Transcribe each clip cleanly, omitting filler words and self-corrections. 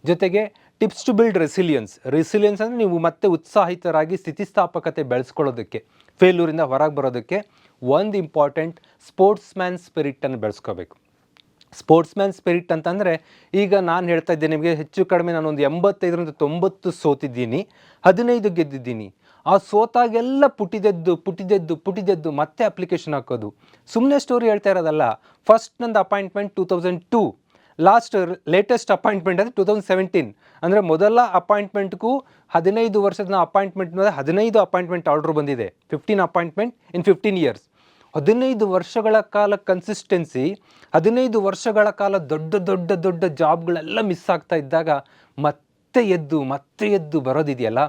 ಜೊತೆಗೆ tips to build resilience ಅಂದರೆ ನೀವು ಮತ್ತೆ ಉತ್ಸಾಹಿತರಾಗಿ ಸ್ಥಿತಿಸ್ಥಾಪಕತೆ ಬೆಳೆಸ್ಕೊಳ್ಳೋದಕ್ಕೆ, ಫೇಲ್ಯೂರಿಂದ ಹೊರಗೆ ಬರೋದಕ್ಕೆ ಒಂದು ಇಂಪಾರ್ಟೆಂಟ್ ಸ್ಪೋರ್ಟ್ಸ್ಮ್ಯಾನ್ ಸ್ಪಿರಿಟನ್ನು ಬೆಳೆಸ್ಕೋಬೇಕು. ಸ್ಪೋರ್ಟ್ಸ್ಮ್ಯಾನ್ ಸ್ಪಿರಿಟ್ ಅಂತಂದರೆ ಈಗ ನಾನು ಹೇಳ್ತಾ ಇದ್ದೆ ನಿಮಗೆ, ಹೆಚ್ಚು ಕಡಿಮೆ ನಾನೊಂದು 85-90 ಸೋತಿದ್ದೀನಿ, 15 ಗೆದ್ದಿದ್ದೀನಿ. ಆ ಸೋತಾಗೆಲ್ಲ ಪುಟಿದೆದ್ದು ಮತ್ತೆ ಅಪ್ಲಿಕೇಶನ್ ಹಾಕೋದು. ಸುಮ್ಮನೆ ಸ್ಟೋರಿ ಹೇಳ್ತಾ ಇರೋದಲ್ಲ. ಫಸ್ಟ್ ನಂದು ಅಪಾಯಿಂಟ್ಮೆಂಟ್ 2002, ಲೇಟೆಸ್ಟ್ ಅಪಾಯಿಂಟ್ಮೆಂಟ್ ಅಂದರೆ 2017. ಅಂದರೆ ಮೊದಲ ಅಪಾಯಿಂಟ್ಮೆಂಟ್ಗೂ 15 ವರ್ಷದ ಅಪಾಯಿಂಟ್ಮೆಂಟ್ ಮೇಲೆ 15 ಅಪಾಯಿಂಟ್ಮೆಂಟ್ ಆರ್ಡ್ರ್ ಬಂದಿದೆ. 15 ಅಪಾಯಿಂಟ್ಮೆಂಟ್ ಇನ್ 15 ಇಯರ್ಸ್. 15 ವರ್ಷಗಳ ಕಾಲ ಕನ್ಸಿಸ್ಟೆನ್ಸಿ, 15 ವರ್ಷಗಳ ಕಾಲ ದೊಡ್ಡ ಜಾಬ್ಗಳೆಲ್ಲ ಮಿಸ್ ಆಗ್ತಾ ಇದ್ದಾಗ ಮತ್ತೆ ಎದ್ದು ಬರೋದಿದೆಯಲ್ಲ,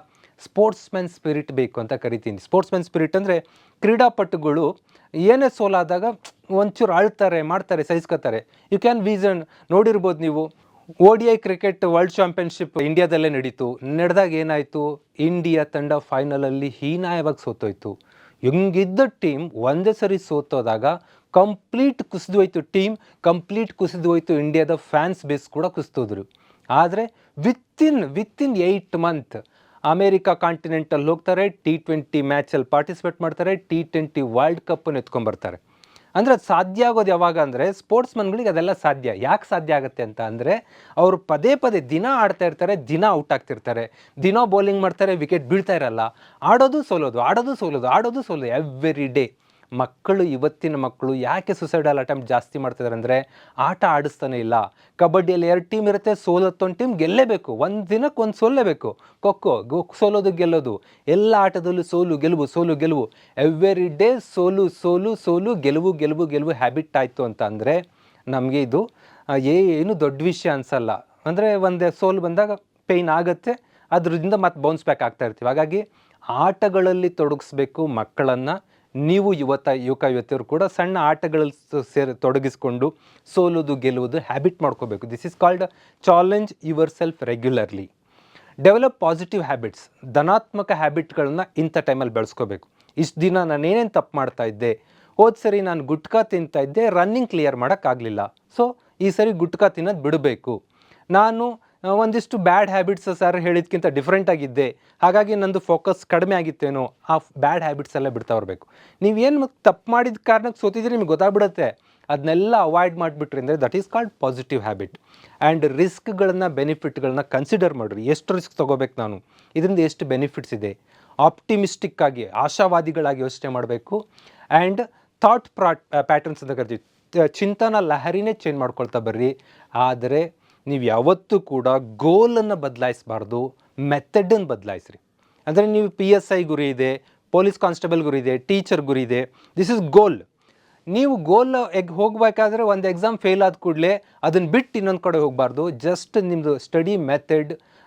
ಸ್ಪೋರ್ಟ್ಸ್ಮ್ಯಾನ್ ಸ್ಪಿರಿಟ್ ಬೇಕು ಅಂತ ಕರಿತೀನಿ. ಸ್ಪೋರ್ಟ್ಸ್ಮ್ಯಾನ್ ಸ್ಪಿರಿಟ್ ಅಂದರೆ ಕ್ರೀಡಾಪಟುಗಳು ಏನೇ ಸೋಲಾದಾಗ ಒಂಚೂರು ಆಳ್ತಾರೆ, ಮಾಡ್ತಾರೆ, ಸಹಿಸ್ಕೋತಾರೆ. ಯು ಕ್ಯಾನ್ ವಿಸನ್ ನೋಡಿರ್ಬೋದು ನೀವು, ODI ಕ್ರಿಕೆಟ್ ವರ್ಲ್ಡ್ ಚಾಂಪಿಯನ್ಶಿಪ್ ಇಂಡಿಯಾದಲ್ಲೇ ನಡೆದಾಗ ಏನಾಯಿತು, ಇಂಡಿಯಾ ತಂಡ ಫೈನಲಲ್ಲಿ ಹೀನಾಯವಾಗಿ ಸೋತೋಯ್ತು. ಹೆಂಗಿದ್ದ ಟೀಮ್ ಒಂದೇ ಸರಿ ಸೋತೋದಾಗ ಕಂಪ್ಲೀಟ್ ಕುಸಿದೋಯ್ತು. ಇಂಡಿಯಾದ ಫ್ಯಾನ್ಸ್ ಬೇಸ್ ಕೂಡ ಕುಸಿದೋದ್ರು. ಆದರೆ ವಿತಿನ್ 8 ಮಂತ್ ಅಮೇರಿಕಾ ಕಾಂಟಿನೆಂಟಲ್ಲಿ ಹೋಗ್ತಾರೆ, T20 ಮ್ಯಾಚಲ್ಲಿ ಪಾರ್ಟಿಸಿಪೇಟ್ ಮಾಡ್ತಾರೆ, T20 ವರ್ಲ್ಡ್ ಕಪ್ಪನ್ನು ಎತ್ಕೊಂಡ್ಬರ್ತಾರೆ. ಅಂದರೆ ಅದು ಸಾಧ್ಯ ಆಗೋದು ಯಾವಾಗ ಅಂದರೆ, ಸ್ಪೋರ್ಟ್ಸ್ಮನ್ಗಳಿಗೆ ಅದೆಲ್ಲ ಸಾಧ್ಯ. ಯಾಕೆ ಸಾಧ್ಯ ಆಗುತ್ತೆ ಅಂತ ಅಂದರೆ, ಅವರು ಪದೇ ದಿನ ಆಡ್ತಾ ಇರ್ತಾರೆ, ದಿನ ಔಟ್ ಆಗ್ತಿರ್ತಾರೆ, ದಿನ ಬೌಲಿಂಗ್ ಮಾಡ್ತಾರೆ, ವಿಕೆಟ್ ಬೀಳ್ತಾ ಇರಲ್ಲ, ಆಡೋದು ಸೋಲೋದು ಎವ್ರಿ ಡೇ. ಇವತ್ತಿನ ಮಕ್ಕಳು ಯಾಕೆ ಸುಸೈಡಲ್ ಅಟೆಂಪ್ಟ್ ಜಾಸ್ತಿ ಮಾಡ್ತಿದ್ದಾರೆ ಅಂದರೆ, ಆಟ ಆಡಿಸ್ತಾನೆ ಇಲ್ಲ. ಕಬಡ್ಡಿಯಲ್ಲಿ 2 ಟೀಮ್ ಇರುತ್ತೆ, ಸೋಲತ್ತೊಂದು ಟೀಮ್ ಗೆಲ್ಲೇಬೇಕು, ಒಂದು ದಿನಕ್ಕೆ ಒಂದು ಸೋಲ್ಲೇಬೇಕು. ಖೋಖೋ ಸೋಲೋದು ಗೆಲ್ಲೋದು, ಎಲ್ಲ ಆಟದಲ್ಲೂ ಸೋಲು ಗೆಲುವು ಎವ್ರಿ ಡೇ, ಸೋಲು ಗೆಲುವು ಹ್ಯಾಬಿಟ್ ಆಯಿತು ಅಂತ ಅಂದರೆ ನಮಗೆ ಇದು ಏನು ದೊಡ್ಡ ವಿಷಯ ಅನಿಸಲ್ಲ. ಅಂದರೆ ಒಂದು ಸೋಲು ಬಂದಾಗ ಪೇಯ್ನ್ ಆಗುತ್ತೆ, ಅದರಿಂದ ಮತ್ತೆ ಬೌನ್ಸ್ ಬ್ಯಾಕ್ ಆಗ್ತಾ ಇರ್ತೀವಿ. ಹಾಗಾಗಿ ಆಟಗಳಲ್ಲಿ ತೊಡಗಿಸ್ಬೇಕು ಮಕ್ಕಳನ್ನು. ನೀವು ಯುವತಿಯರು ಕೂಡ ಸಣ್ಣ ಆಟಗಳಲ್ಲಿ ತೊಡಗಿಸ್ಕೊಂಡು ಸೋಲೋದು ಗೆಲ್ಲುವುದು ಹ್ಯಾಬಿಟ್ ಮಾಡ್ಕೋಬೇಕು. This is called challenge your self regularly. Develop positive habits, ಧನಾತ್ಮಕ ಹ್ಯಾಬಿಟ್ಗಳನ್ನ ಇಂಥ ಟೈಮಲ್ಲಿ ಬೆಳೆಸ್ಕೋಬೇಕು. ಇಷ್ಟು ದಿನ ನಾನು ಏನೇನು ತಪ್ಪು ಮಾಡ್ತಾ ಇದ್ದೆ, ಹೋದ ಸರಿ ನಾನು ಗುಟ್ಕಾ ತಿಂತಾ ಇದ್ದೆ, ರನ್ನಿಂಗ್ ಕ್ಲಿಯರ್ ಮಾಡೋಕ್ಕಾಗಲಿಲ್ಲ, ಸೊ ಈ ಸರಿ ಗುಟ್ಕಾ ತಿನ್ನೋದು ಬಿಡಬೇಕು. ನಾನು ಒಂದಿಷ್ಟು ಬ್ಯಾಡ್ ಹ್ಯಾಬಿಟ್ಸ್ ಸರ್ ಹೇಳಿದ್ಕಿಂತ ಡಿಫ್ರೆಂಟ್ ಆಗಿದ್ದೆ, ಹಾಗಾಗಿ ನಂದು ಫೋಕಸ್ ಕಡಿಮೆ ಆಗಿತ್ತೇನೋ, ಆ ಬ್ಯಾಡ್ ಹ್ಯಾಬಿಟ್ಸ್ ಎಲ್ಲ ಬಿಡ್ತಾ ಬರಬೇಕು. ನೀವೇನು ತಪ್ಪು ಮಾಡಿದ ಕಾರಣಕ್ಕೆ ಸೋತಿದ್ರೆ ನಿಮ್ಗೆ ಗೊತ್ತಾಗ್ಬಿಡುತ್ತೆ, ಅದನ್ನೆಲ್ಲ ಅವಾಯ್ಡ್ ಮಾಡಿಬಿಟ್ರಿ ಅಂದರೆ that is called positive habit. And ಬೆನಿಫಿಟ್ಗಳನ್ನ ಕನ್ಸಿಡರ್ ಮಾಡಿರಿ. ಎಷ್ಟು ರಿಸ್ಕ್ ತೊಗೋಬೇಕು ನಾನು, ಇದರಿಂದ ಎಷ್ಟು ಬೆನಿಫಿಟ್ಸ್ ಇದೆ, ಆಪ್ಟಿಮಿಸ್ಟಿಕ್ ಆಗಿ ಆಶಾವಾದಿಗಳಾಗಿ ಯೋಚನೆ ಮಾಡಬೇಕು. ಆ್ಯಂಡ್ ಥಾಟ್ ಪ್ಯಾಟರ್ನ್ಸ್ ಅಂತ ಕರಿತೀವಿ, ಚಿಂತನ ಲಹರಿನೇ ಚೇಂಜ್ ಮಾಡ್ಕೊಳ್ತಾ ಬರ್ರಿ. ಆದರೆ ನೀವು ಯಾವತ್ತೂ ಕೂಡ ಗೋಲನ್ನು ಬದಲಾಯಿಸಬಾರ್ದು, ಮೆಥಡನ್ನು ಬದಲಾಯಿಸ್ರಿ. ಅಂದರೆ ನೀವು PSI ಗುರಿ ಇದೆ, ಪೊಲೀಸ್ ಕಾನ್ಸ್ಟೇಬಲ್ ಗುರಿ ಇದೆ, ಟೀಚರ್ ಗುರಿ ಇದೆ, ದಿಸ್ ಇಸ್ ಗೋಲ್. ನೀವು ಗೋಲ್ ಹೋಗಬೇಕಾದ್ರೆ ಒಂದು ಎಕ್ಸಾಮ್ ಫೇಲ್ ಆದ ಕೂಡಲೇ ಅದನ್ನು ಬಿಟ್ಟು ಇನ್ನೊಂದು ಕಡೆ ಹೋಗಬಾರ್ದು. ಜಸ್ಟ್ ನಿಮ್ಮದು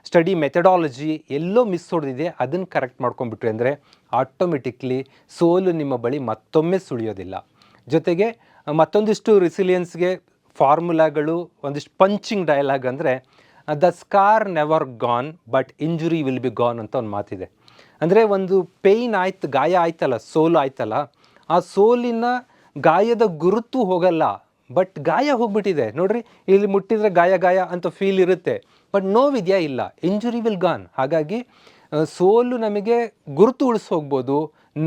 ಸ್ಟಡಿ ಮೆಥಡಾಲಜಿ ಎಲ್ಲೋ ಮಿಸ್ ಹೊಡೆದಿದೆ, ಅದನ್ನು ಕರೆಕ್ಟ್ ಮಾಡ್ಕೊಂಡ್ಬಿಟ್ರಿ ಅಂದರೆ ಆಟೋಮೆಟಿಕ್ಲಿ ಸೋಲು ನಿಮ್ಮ ಬಳಿ ಮತ್ತೊಮ್ಮೆ ಸುಳಿಯೋದಿಲ್ಲ. ಜೊತೆಗೆ ಮತ್ತೊಂದಿಷ್ಟು ರೆಸಿಲಿಯನ್ಸ್ಗೆ ಫಾರ್ಮುಲಾಗಳು, ಒಂದಿಷ್ಟು ಪಂಚಿಂಗ್ ಡೈಲಾಗ್ ಅಂದರೆ, the scar never gone but injury will be gone ಅಂತ ಒಂದು ಮಾತಿದೆ. ಅಂದರೆ ಒಂದು ಪೇಯ್ನ್ ಆಯ್ತು, ಗಾಯ ಆಯ್ತಲ್ಲ, ಸೋಲು ಆಯ್ತಲ್ಲ, ಆ ಸೋಲಿನ ಗಾಯದ ಗುರುತು ಹೋಗಲ್ಲ, ಬಟ್ ಗಾಯ ಹೋಗ್ಬಿಟ್ಟಿದೆ ನೋಡ್ರಿ, ಇಲ್ಲಿ ಮುಟ್ಟಿದ್ರೆ ಗಾಯ ಅಂತ ಫೀಲ್ ಇರುತ್ತೆ, ಬಟ್ ನೋವಿದೆಯಾ ಇಲ್ಲ, ಇಂಜುರಿ ವಿಲ್ ಗಾನ್. ಹಾಗಾಗಿ ಸೋಲು ನಮಗೆ ಗುರುತು ಉಳಿಸೋಗ್ಬೋದು,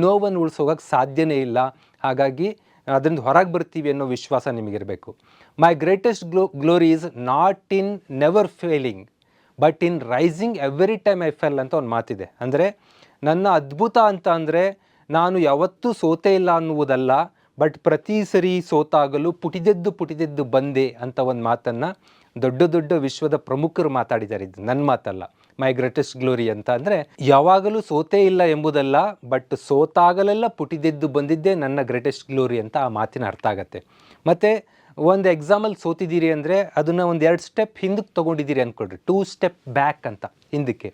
ನೋವನ್ನು ಉಳಿಸೋಗಕ್ಕೆ ಸಾಧ್ಯನೇ ಇಲ್ಲ. ಹಾಗಾಗಿ ಅದರಿಂದ ಹೊರಗೆ ಬರ್ತೀವಿ ಅನ್ನೋ ವಿಶ್ವಾಸ ನಿಮಗಿರಬೇಕು. My greatest glory is not in never failing but in rising every time I fell ಅಂತ ಒಂದು ಮಾತಿದೆ. ಅಂದರೆ ನನ್ನ ಅದ್ಭುತ ಅಂತ ಅಂದರೆ ನಾನು ಯಾವತ್ತೂ ಸೋತೇ ಇಲ್ಲ ಅನ್ನುವುದಲ್ಲ, ಬಟ್ ಪ್ರತಿ ಸರಿ ಸೋತಾಗಲು ಪುಟಿದೆದ್ದು ಬಂದೆ ಅಂತ ಒಂದು ಮಾತನ್ನು ದೊಡ್ಡ ವಿಶ್ವದ ಪ್ರಮುಖರು ಮಾತಾಡಿದ್ದಾರೆ. ಇದು ನನ್ನ ಮಾತಲ್ಲ. ಮೈ ಗ್ರೇಟೆಸ್ಟ್ ಗ್ಲೋರಿ ಅಂತ ಅಂದರೆ ಯಾವಾಗಲೂ ಸೋತೇ ಇಲ್ಲ ಎಂಬುದಲ್ಲ, ಬಟ್ ಸೋತಾಗಲೆಲ್ಲ ಪುಟಿದೆದ್ದು ಬಂದಿದ್ದೇ ನನ್ನ ಗ್ರೇಟೆಸ್ಟ್ ಗ್ಲೋರಿ ಅಂತ ಆ ಮಾತಿನ ಅರ್ಥ ಆಗುತ್ತೆ. ಮತ್ತು ಒಂದು ಎಕ್ಸಾಮಲ್ಲಿ ಸೋತಿದ್ದೀರಿ ಅಂದರೆ ಅದನ್ನು ಒಂದು 2 ಸ್ಟೆಪ್ ಹಿಂದಕ್ಕೆ ತೊಗೊಂಡಿದ್ದೀರಿ ಅಂದ್ಕೊಳ್ರಿ, 2 ಸ್ಟೆಪ್ ಬ್ಯಾಕ್ ಅಂತ ಹಿಂದಕ್ಕೆ.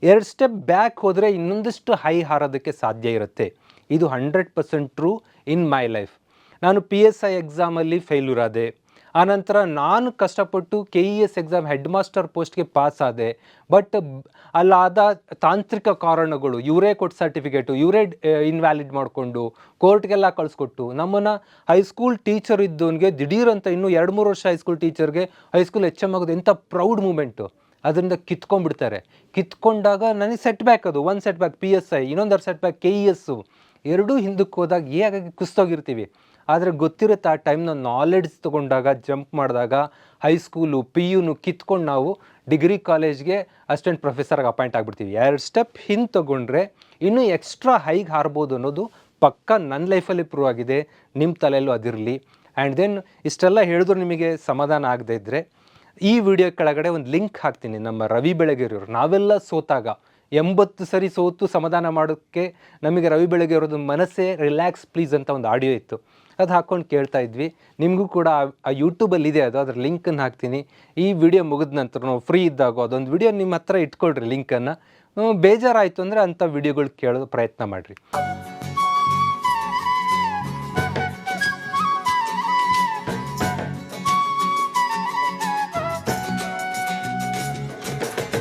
2 ಸ್ಟೆಪ್ ಬ್ಯಾಕ್ ಹೋದರೆ ಇನ್ನೊಂದಷ್ಟು ಹೈ ಹಾರೋದಕ್ಕೆ ಸಾಧ್ಯ ಇರುತ್ತೆ. ಇದು 100% ಟ್ರೂ ಇನ್ ಮೈ ಲೈಫ್. ನಾನು PSI ಎಕ್ಸಾಮಲ್ಲಿ ಫೇಲ್ಯೂರ್ ಆದೆ, ಆನಂತರ ನಾನು ಕಷ್ಟಪಟ್ಟು KES ಎಕ್ಸಾಮ್ ಹೆಡ್ ಮಾಸ್ಟರ್ ಪೋಸ್ಟ್ಗೆ ಪಾಸ್ ಆದೆ. ಬಟ್ ಅಲ್ಲಾದ ತಾಂತ್ರಿಕ ಕಾರಣಗಳು, ಇವರೇ ಕೊಟ್ಟು ಸರ್ಟಿಫಿಕೇಟು ಇವರೇ ಇನ್ವ್ಯಾಲಿಡ್ ಮಾಡಿಕೊಂಡು ಕೋರ್ಟ್ಗೆಲ್ಲ ಕಳಿಸ್ಕೊಟ್ಟು ನಮ್ಮನ್ನು ಹೈಸ್ಕೂಲ್ ಟೀಚರ್ ಇದ್ದವನಿಗೆ ದಿಢೀರಂತ ಇನ್ನೂ 2-3 ವರ್ಷ ಹೈಸ್ಕೂಲ್ ಟೀಚರ್ಗೆ ಹೈಸ್ಕೂಲ್ HM ಆಗೋದು ಎಂಥ ಪ್ರೌಡ್ ಮೂಮೆಂಟು. ಅದರಿಂದ ಕಿತ್ಕೊಂಡಾಗ ನನಗೆ ಸೆಟ್ ಬ್ಯಾಕ್, ಅದು ಒಂದು ಸೆಟ್ ಬ್ಯಾಕ್ PSI, ಇನ್ನೊಂದರ ಸೆಟ್ ಬ್ಯಾಕ್ KES, ಎರಡೂ ಹಿಂದಕ್ಕೆ ಹೋದಾಗ ಹೇಗಾಗಿ ಕುಸ್ತೋಗಿರ್ತೀವಿ. ಆದರೆ ಗೊತ್ತಿರುತ್ತೆ ಆ ಟೈಮ್ನ ನಾಲೆಡ್ಜ್ ತೊಗೊಂಡಾಗ, ಜಂಪ್ ಮಾಡಿದಾಗ ಹೈಸ್ಕೂಲು PUನು ಕಿತ್ಕೊಂಡು ನಾವು ಡಿಗ್ರಿ ಕಾಲೇಜ್ಗೆ ಅಸಿಸ್ಟೆಂಟ್ ಪ್ರೊಫೆಸರ್ಗೆ ಅಪಾಯಿಂಟ್ ಆಗಿಬಿಡ್ತೀವಿ. 2 ಸ್ಟೆಪ್ ಹಿಂದೆ ತೊಗೊಂಡ್ರೆ ಇನ್ನೂ ಎಕ್ಸ್ಟ್ರಾ ಹೈಗೆ ಹಾರ್ಬೋದು ಅನ್ನೋದು ಪಕ್ಕ ನನ್ನ ಲೈಫಲ್ಲಿ ಪ್ರೂವ್ ಆಗಿದೆ. ನಿಮ್ಮ ತಲೆಯಲ್ಲೂ ಅದಿರಲಿ. ಆ್ಯಂಡ್ ದೆನ್ ಇಷ್ಟೆಲ್ಲ ಹೇಳಿದ್ರು ನಿಮಗೆ ಸಮಾಧಾನ ಆಗದೇ ಇದ್ದರೆ ಈ ವಿಡಿಯೋ ಕೆಳಗಡೆ ಒಂದು ಲಿಂಕ್ ಹಾಕ್ತೀನಿ. ನಮ್ಮ ರವಿ ಬೆಳಗೆರೆಯವರು ನಾವೆಲ್ಲ ಸೋತಾಗ 80 ಸರಿ ಸೋತು ಸಮಾಧಾನ ಮಾಡೋಕ್ಕೆ ನಮಗೆ ರವಿ ಬೆಳಗೆರೆಯವ್ರದ್ದು ಮನಸ್ಸೇ ರಿಲ್ಯಾಕ್ಸ್ ಪ್ಲೀಸ್ ಅಂತ ಒಂದು ಆಡಿಯೋ ಇತ್ತು. ಅದು ಹಾಕ್ಕೊಂಡು ಕೇಳ್ತಾ ಇದ್ವಿ. ನಿಮಗೂ ಕೂಡ ಆ ಯೂಟ್ಯೂಬಲ್ಲಿ ಇದೆ, ಅದು ಅದ್ರ ಲಿಂಕನ್ನು ಹಾಕ್ತೀನಿ. ಈ ವಿಡಿಯೋ ಮುಗಿದ ನಂತರ ನಾವು ಫ್ರೀ ಇದ್ದಾಗ ಅದೊಂದು ವಿಡಿಯೋ ನಿಮ್ಮ ಹತ್ರ ಇಟ್ಕೊಳ್ರಿ ಲಿಂಕನ್ನು. ಬೇಜಾರಾಯಿತು ಅಂದರೆ ಅಂಥ ವಿಡಿಯೋಗಳು ಕೇಳೋ ಪ್ರಯತ್ನ ಮಾಡಿರಿ.